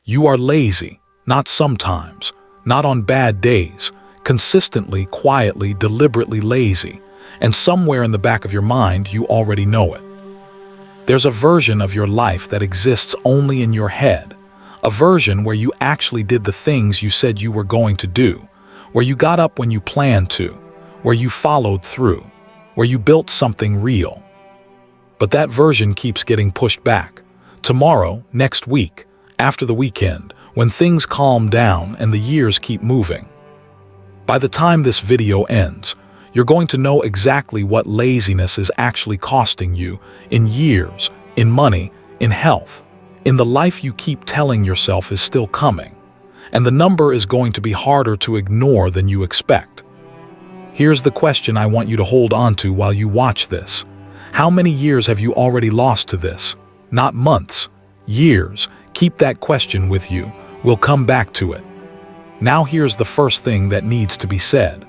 You are lazy, not sometimes, not on bad days, consistently, quietly, deliberately lazy, and somewhere in the back of your mind you already know it. There's a version of your life that exists only in your head, a version where you actually did the things you said you were going to do, where you got up when you planned to, where you followed through, where you built something real. But that version keeps getting pushed back. Tomorrow, next week, after the weekend, when things calm down and the years keep moving. By the time this video ends, you're going to know exactly what laziness is actually costing you in years, in money, in health, in the life you keep telling yourself is still coming. And the number is going to be harder to ignore than you expect. Here's the question I want you to hold on to while you watch this. How many years have you already lost to this? Not months, years. Keep that question with you. We'll come back to it. Now here's the first thing that needs to be said.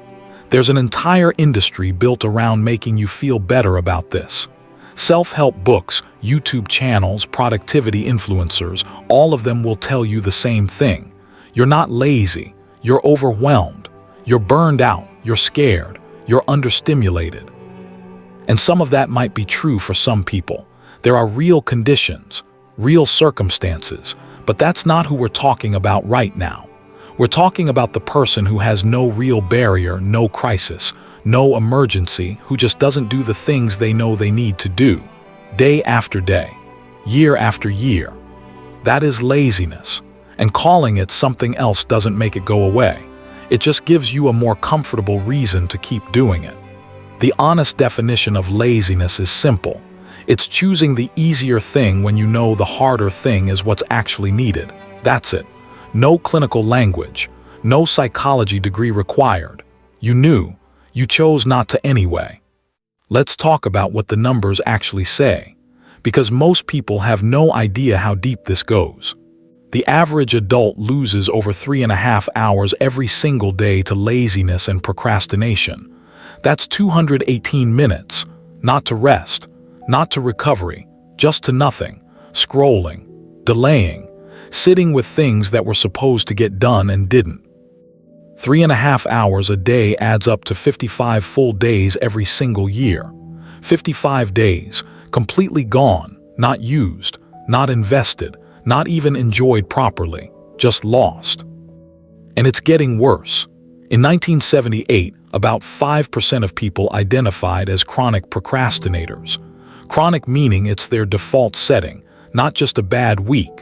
There's an entire industry built around making you feel better about this. Self-help books, YouTube channels, productivity influencers, all of them will tell you the same thing. You're not lazy, you're overwhelmed, you're burned out, you're scared, you're understimulated. And some of that might be true for some people. There are real conditions, real circumstances, but that's not who we're talking about right now. We're talking about the person who has no real barrier, no crisis, no emergency, who just doesn't do the things they know they need to do, day after day, year after year. That is laziness, and calling it something else doesn't make it go away. It just gives you a more comfortable reason to keep doing it. The honest definition of laziness is simple. It's choosing the easier thing when you know the harder thing is what's actually needed. That's it. No clinical language, no psychology degree required. You knew, you chose not to anyway. Let's talk about what the numbers actually say, because most people have no idea how deep this goes. The average adult loses over 3.5 hours every single day to laziness and procrastination. That's 218 minutes, not to rest, not to recovery, just to nothing, scrolling, delaying, sitting with things that were supposed to get done and didn't. 3.5 hours a day adds up to 55 full days every single year. 55 days, completely gone, not used, not invested, not even enjoyed properly, just lost. And it's getting worse. In 1978, about 5% of people identified as chronic procrastinators. Chronic meaning it's their default setting, not just a bad week.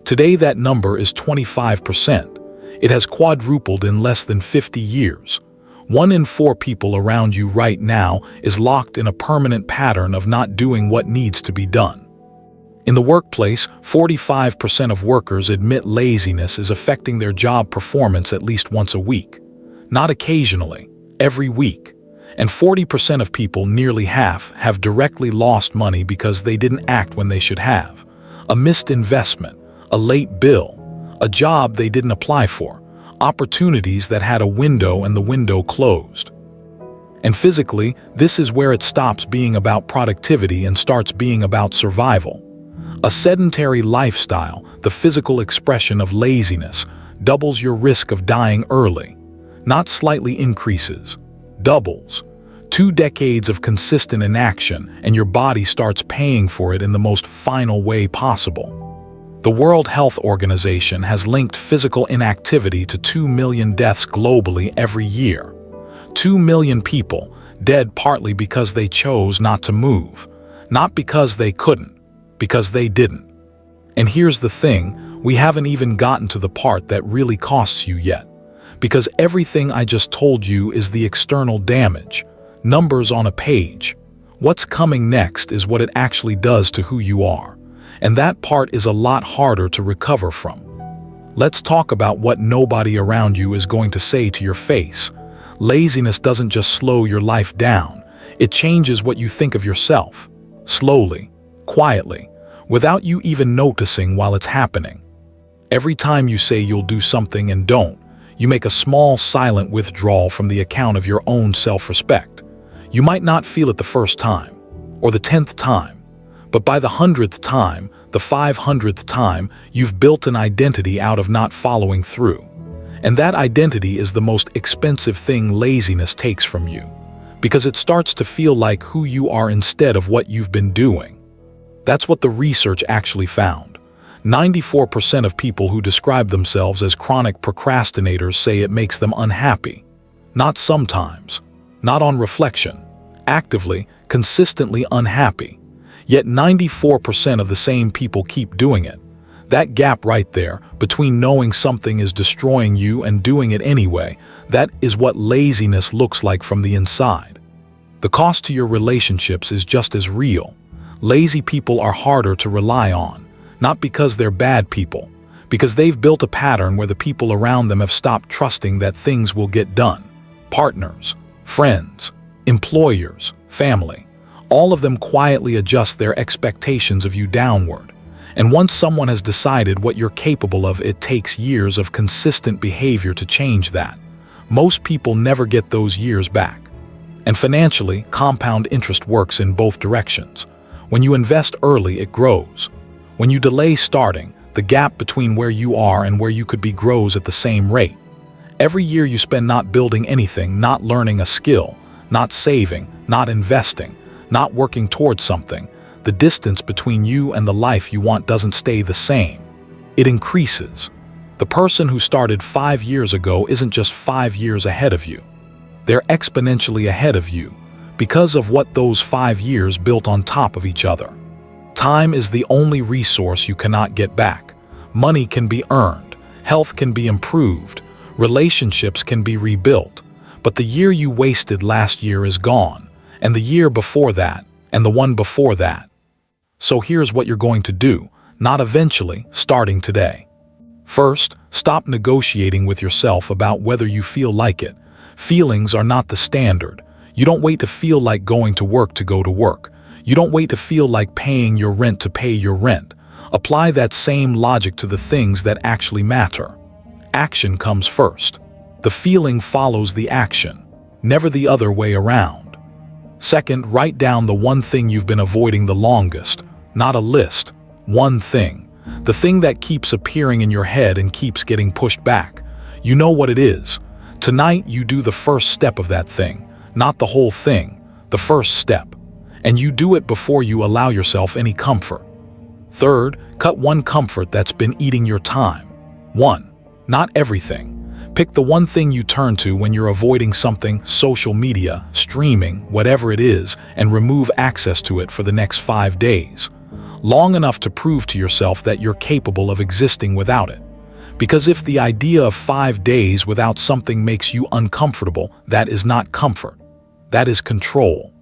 Today that number is 25%. It has quadrupled in less than 50 years. 1 in 4 people around you right now is locked in a permanent pattern of not doing what needs to be done. In the workplace, 45% of workers admit laziness is affecting their job performance at least once a week. Not occasionally, every week. And 40% of people, nearly half, have directly lost money because they didn't act when they should have. A missed investment, a late bill, a job they didn't apply for, opportunities that had a window and the window closed. And physically, this is where it stops being about productivity and starts being about survival. A sedentary lifestyle, the physical expression of laziness, doubles your risk of dying early. Not slightly increases, doubles. 2 decades of consistent inaction and your body starts paying for it in the most final way possible. The World Health Organization has linked physical inactivity to 2 million deaths globally every year. 2 million people dead partly because they chose not to move, not because they couldn't, because they didn't. And here's the thing, we haven't even gotten to the part that really costs you yet. Because everything I just told you is the external damage, numbers on a page. What's coming next is what it actually does to who you are. And that part is a lot harder to recover from. Let's talk about what nobody around you is going to say to your face. Laziness doesn't just slow your life down, it changes what you think of yourself. Slowly, quietly, without you even noticing while it's happening. Every time you say you'll do something and don't, you make a small silent withdrawal from the account of your own self-respect. You might not feel it the first time, or the 10th time, But by the 100th time, the 500th time, you've built an identity out of not following through. And that identity is the most expensive thing laziness takes from you, because it starts to feel like who you are instead of what you've been doing. That's what the research actually found. 94% of people who describe themselves as chronic procrastinators say it makes them unhappy. Not sometimes, not on reflection, actively, consistently unhappy. Yet 94% of the same people keep doing it. That gap right there, between knowing something is destroying you and doing it anyway, that is what laziness looks like from the inside. The cost to your relationships is just as real. Lazy people are harder to rely on, not because they're bad people, because they've built a pattern where the people around them have stopped trusting that things will get done. Partners, friends, employers, family, all of them quietly adjust their expectations of you downward. And once someone has decided what you're capable of, it takes years of consistent behavior to change that. Most people never get those years back. And financially, compound interest works in both directions. When you invest early, it grows. When you delay starting, the gap between where you are and where you could be grows at the same rate. Every year you spend not building anything, not learning a skill, not saving, not investing, not working towards something, the distance between you and the life you want doesn't stay the same. It increases. The person who started 5 years ago isn't just 5 years ahead of you. They're exponentially ahead of you because of what those 5 years built on top of each other. Time is the only resource you cannot get back. Money can be earned, health can be improved, relationships can be rebuilt, but the year you wasted last year is gone, and the year before that, and the one before that. So here's what you're going to do, not eventually, starting today. First, stop negotiating with yourself about whether you feel like it. Feelings are not the standard. You don't wait to feel like going to work to go to work. You don't wait to feel like paying your rent to pay your rent. Apply that same logic to the things that actually matter. Action comes first. The feeling follows the action, never the other way around. Second, write down the one thing you've been avoiding the longest. Not a list. One thing. The thing that keeps appearing in your head and keeps getting pushed back. You know what it is. Tonight you do the first step of that thing. Not the whole thing. The first step. And you do it before you allow yourself any comfort. Third, cut one comfort that's been eating your time. One. Not everything. Pick the one thing you turn to when you're avoiding something, social media, streaming, whatever it is, and remove access to it for the next 5 days. Long enough to prove to yourself that you're capable of existing without it. Because if the idea of 5 days without something makes you uncomfortable, that is not comfort. That is control.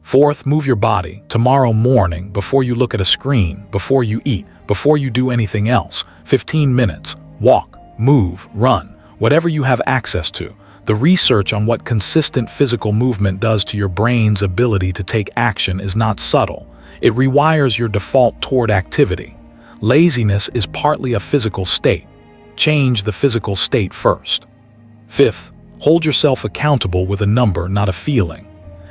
Fourth, move your body tomorrow morning before you look at a screen, before you eat, before you do anything else. 15 minutes. Walk, move, run. Whatever you have access to. The research on what consistent physical movement does to your brain's ability to take action is not subtle. It rewires your default toward activity. Laziness is partly a physical state. Change the physical state first. Fifth, hold yourself accountable with a number, not a feeling.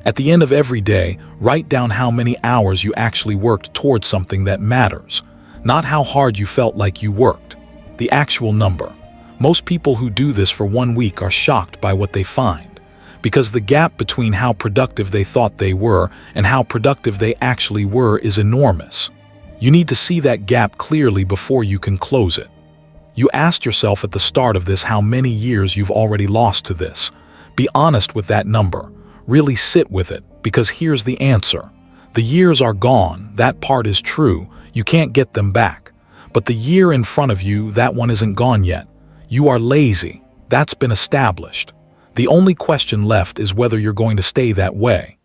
At the end of every day, write down how many hours you actually worked towards something that matters, not how hard you felt like you worked. The actual number. Most people who do this for 1 week are shocked by what they find, because the gap between how productive they thought they were and how productive they actually were is enormous. You need to see that gap clearly before you can close it. You asked yourself at the start of this how many years you've already lost to this. Be honest with that number. Really sit with it, because here's the answer. The years are gone, that part is true, you can't get them back. But the year in front of you, that one isn't gone yet. You are lazy. That's been established. The only question left is whether you're going to stay that way.